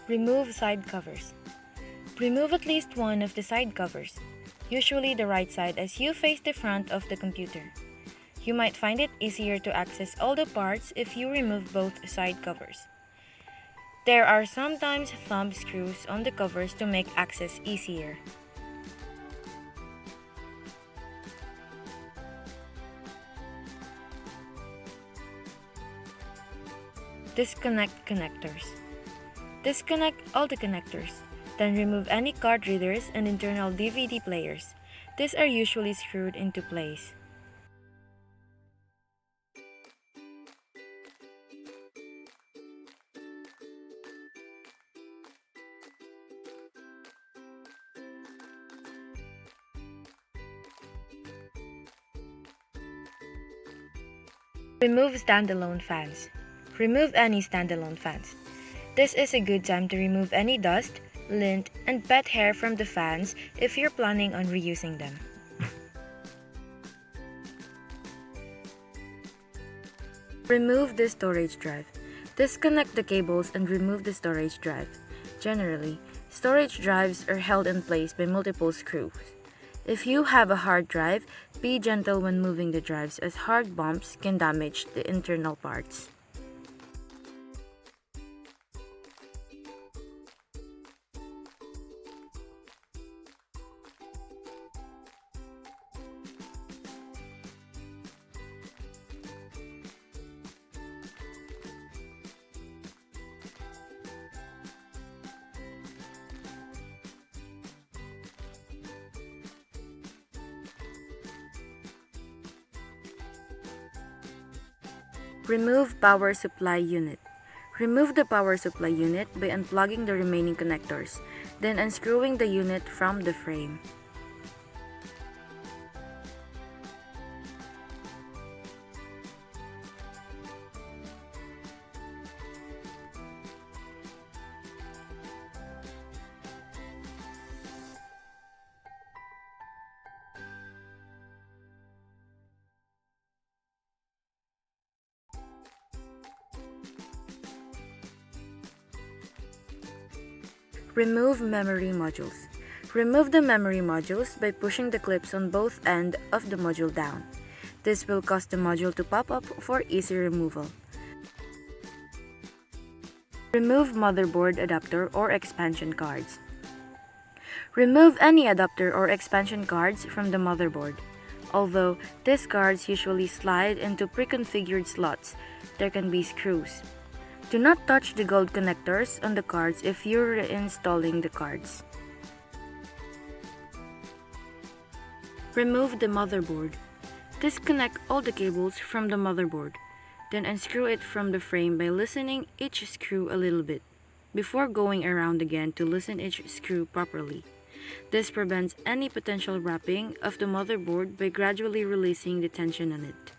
Remove side covers. Remove at least one of the side covers, usually the right side as you face the front of the computer. You might find it easier to access all the parts if you remove both side covers. There are sometimes thumb screws on the covers to make access easier. Disconnect connectors. Disconnect all the connectors. Then remove any card readers and internal DVD players. These are usually screwed into place. Remove standalone fans. Remove any standalone fans. This is a good time to remove any dust, lint, and pet hair from the fans if you're planning on reusing them. Remove the storage drive. Disconnect the cables and remove the storage drive. Generally, storage drives are held in place by multiple screws. If you have a hard drive, be gentle when moving the drives as hard bumps can damage the internal parts. Remove power supply unit. Remove the power supply unit by unplugging the remaining connectors, then unscrewing the unit from the frame. Remove memory modules. Remove the memory modules by pushing the clips on both ends of the module down. This will cause the module to pop up for easy removal. Remove motherboard adapter or expansion cards. Remove any adapter or expansion cards from the motherboard. Although these cards usually slide into pre-configured slots, there can be screws. Do not touch the gold connectors on the cards if you're reinstalling the cards. Remove the motherboard. Disconnect all the cables from the motherboard. Then unscrew it from the frame by loosening each screw a little bit, before going around again to loosen each screw properly. This prevents any potential wrapping of the motherboard by gradually releasing the tension on it.